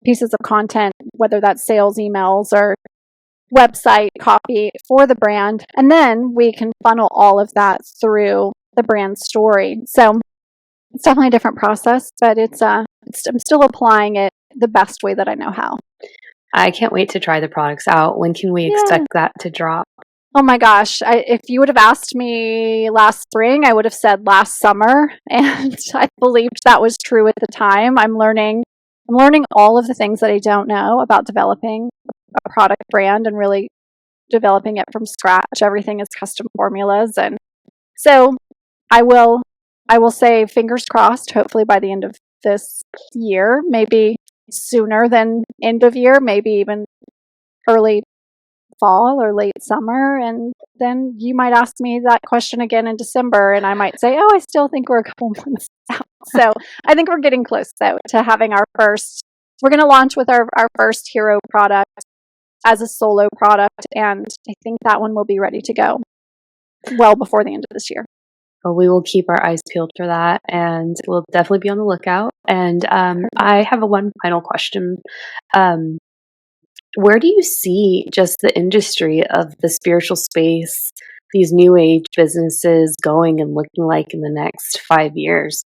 pieces of content, whether that's sales emails or website copy for the brand. And then we can funnel all of that through the brand story. So it's definitely a different process, but I'm still applying it the best way that I know how. I can't wait to try the products out. When can we expect that to drop? Oh my gosh. If you would have asked me last spring, I would have said last summer. And I believed that was true at the time. I'm learning all of the things that I don't know about developing a product brand and really developing it from scratch. Everything is custom formulas. And so I will say fingers crossed, hopefully by the end of this year, maybe sooner than end of year, maybe even early fall or late summer. And then you might ask me that question again in December, and I might say, oh, I still think we're a couple months out. So I think we're getting close, though, to having we're going to launch with our first hero product as a solo product, and I think that one will be ready to go well before the end of this year. Well, we will keep our eyes peeled for that, and we'll definitely be on the lookout. And I have one final question. Where do you see just the industry of the spiritual space, these new age businesses going and looking like in the next 5 years?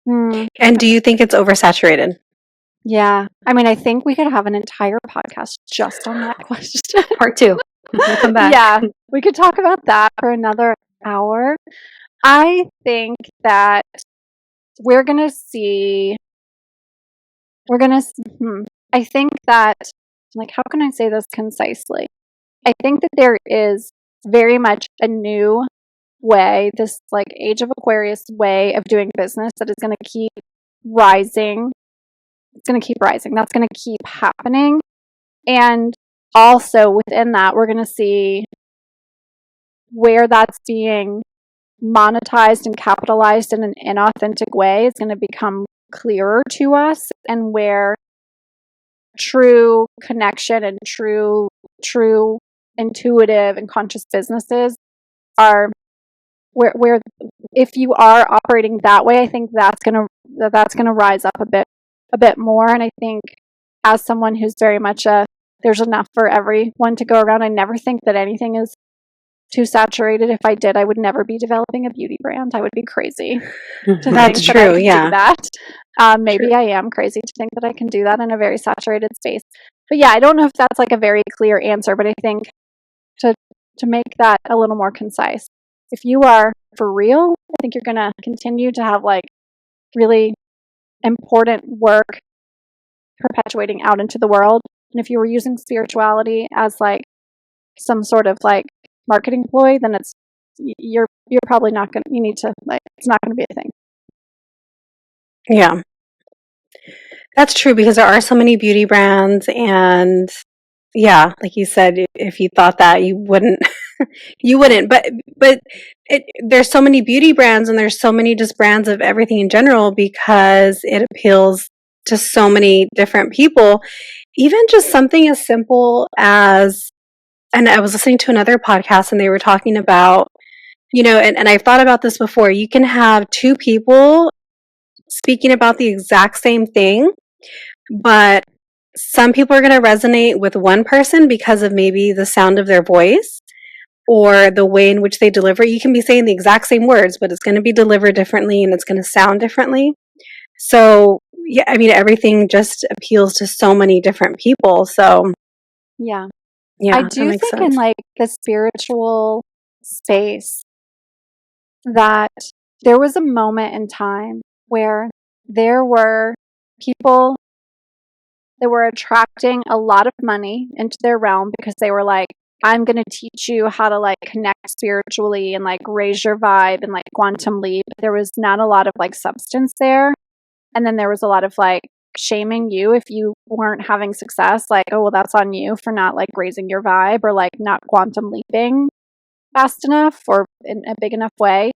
And do you think it's oversaturated? Yeah. I mean, I think we could have an entire podcast just on that question. Part 2. We'll come back. Yeah. We could talk about that for another hour. I think that I think that, like, how can I say this concisely? I think that there is very much a new way, this like age of Aquarius way of doing business that is going to keep rising. It's going to keep rising. That's going to keep happening. And also within that, we're going to see where that's being monetized and capitalized in an inauthentic way is going to become clearer to us, and where true connection and true intuitive and conscious businesses are, where if you are operating that way, I think that's gonna rise up a bit more. And I think as someone who's very much there's enough for everyone to go around, I never think that anything is too saturated. If I did, I would never be developing a beauty brand. I would be crazy to That's think true, that I yeah. do that. Maybe I am crazy to think that I can do that in a very saturated space. But yeah, I don't know if that's like a very clear answer, but I think to make that a little more concise, if you are for real, I think you're going to continue to have like really important work perpetuating out into the world. And if you were using spirituality as like some sort of like marketing ploy, then you're probably not going to, you need to like, it's not going to be a thing. Yeah. That's true, because there are so many beauty brands, and yeah, like you said, if you thought that, you wouldn't but there's so many beauty brands, and there's so many just brands of everything in general, because it appeals to so many different people. Even just something as simple as, and I was listening to another podcast, and they were talking about, and I've thought about this before, you can have two people speaking about the exact same thing, but some people are going to resonate with one person because of maybe the sound of their voice or the way in which they deliver. You can be saying the exact same words, but it's going to be delivered differently, and it's going to sound differently. So, yeah, I mean, everything just appeals to so many different people. So, yeah, I do think sense. In like the spiritual space that there was a moment in time where there were people that were attracting a lot of money into their realm because they were like, I'm going to teach you how to like connect spiritually and like raise your vibe and like quantum leap. There was not a lot of like substance there. And then there was a lot of like shaming you if you weren't having success. Like, oh, well, that's on you for not like raising your vibe or like not quantum leaping fast enough or in a big enough way.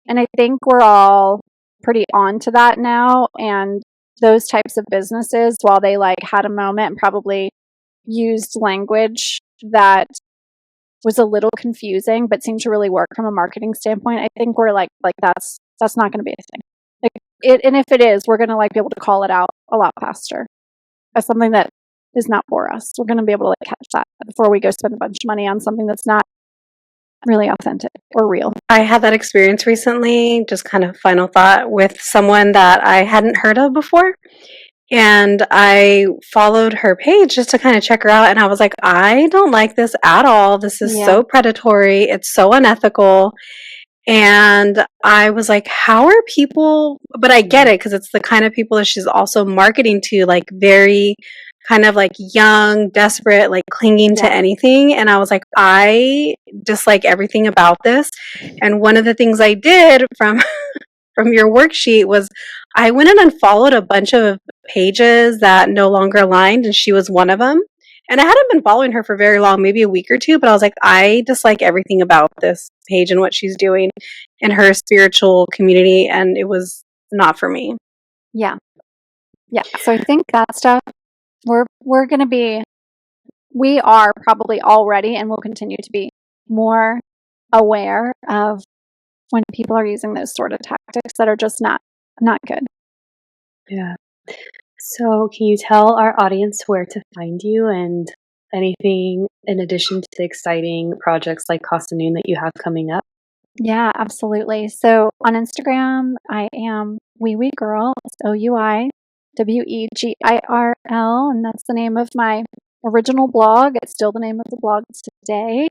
And I think we're all pretty on to that now. And those types of businesses, while they like had a moment and probably used language that was a little confusing but seemed to really work from a marketing standpoint, I think we're like that's not going to be a thing. And if it is, we're going to like be able to call it out a lot faster as something that is not for us. We're going to be able to like catch that before we go spend a bunch of money on something that's not really authentic or real. I had that experience recently, just kind of final thought, with someone that I hadn't heard of before. And I followed her page just to kind of check her out. And I was like, I don't like this at all. This is so predatory. It's so unethical. And I was like, how are people, but I get it because it's the kind of people that she's also marketing to, like very kind of like young, desperate, like clinging to anything. And I was like, I dislike everything about this. And one of the things I did from your worksheet was I went and unfollowed a bunch of pages that no longer aligned, and she was one of them. And I hadn't been following her for very long, maybe a week or two, but I was like, I dislike everything about this page and what she's doing in her spiritual community, and it was not for me. Yeah. So I think that stuff, we're going to be, we are probably already and will continue to be more aware of when people are using those sort of tactics that are just not good. Yeah. So can you tell our audience where to find you and anything in addition to the exciting projects like Casa Noon that you have coming up? Yeah, absolutely. So on Instagram, I am Wee Girl. It's OUIWEGIRL, and that's the name of my original blog. It's still the name of the blog today.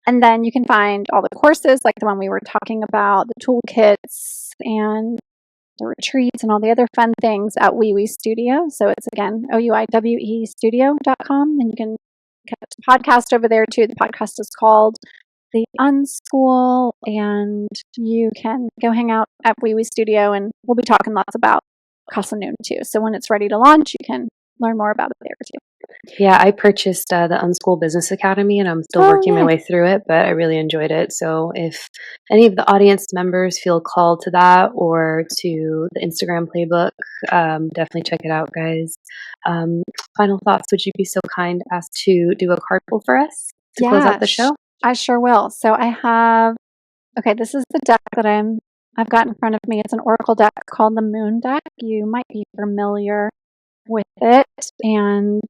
And then you can find all the courses, like the one we were talking about, the toolkits and the retreats and all the other fun things at Wee Studio. So it's again, OUIWEstudio.com. And you can catch the podcast over there too. The podcast is called The UnSchool, and you can go hang out at Wee Studio, and we'll be talking lots about Casa Noon too. So when it's ready to launch, you can learn more about it there too. Yeah, I purchased the UnSchool Business Academy, and I'm still working my way through it, but I really enjoyed it. So if any of the audience members feel called to that or to the Instagram playbook, definitely check it out, guys. Final thoughts, would you be so kind as to do a card pull for us to close out the show? I sure will. So I have, this is the deck that I've got in front of me. It's an oracle deck called the Moon Deck. You might be familiar with it, and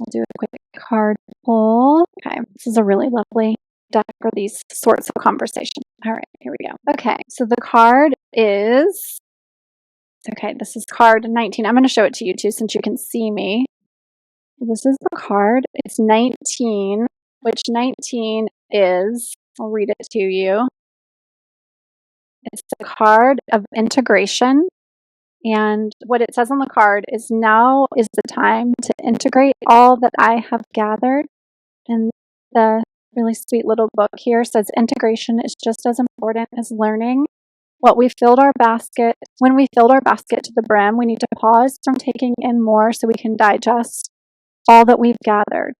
I'll do a quick card pull. Okay, this is a really lovely deck for these sorts of conversations. All right, here we go. Okay, so the card is, this is card 19. I'm going to show it to you too since you can see me. This is the card. It's 19, which 19 is, I'll read it to you. It's the card of integration. And what it says on the card is, now is the time to integrate all that I have gathered. And the really sweet little book here says integration is just as important as learning. When we filled our basket to the brim, we need to pause from taking in more so we can digest all that we've gathered.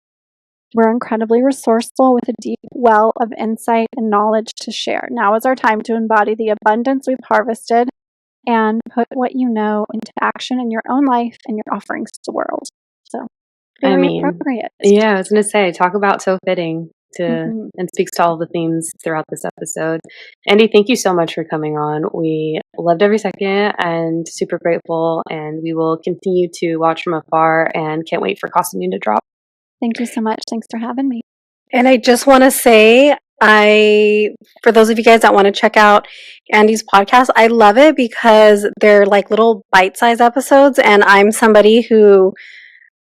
We're incredibly resourceful with a deep well of insight and knowledge to share. Now is our time to embody the abundance we've harvested and put what you know into action in your own life and your offerings to the world. So, appropriate. Yeah, I was going to say, talk about so fitting to and speaks to all the themes throughout this episode. Andi, thank you so much for coming on. We loved every second and super grateful, and we will continue to watch from afar and can't wait for Casa Noon to drop. Thank you so much. Thanks for having me. And I just want to say, for those of you guys that want to check out Andi's podcast, I love it because they're like little bite-sized episodes, and I'm somebody who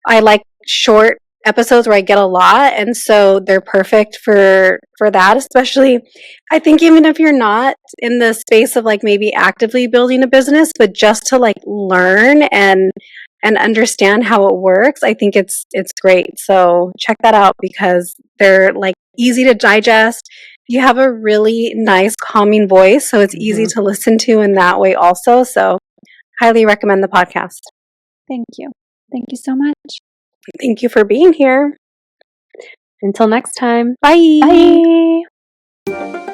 I like short episodes where I get a lot, and so they're perfect for that. Especially, I think even if you're not in the space of like maybe actively building a business, but just to like learn and understand how it works, I think it's great. So check that out because they're like easy to digest. You have a really nice calming voice, so it's easy to listen to in that way also. So highly recommend the podcast. Thank you. Thank you so much. Thank you for being here. Until next time. Bye. Bye.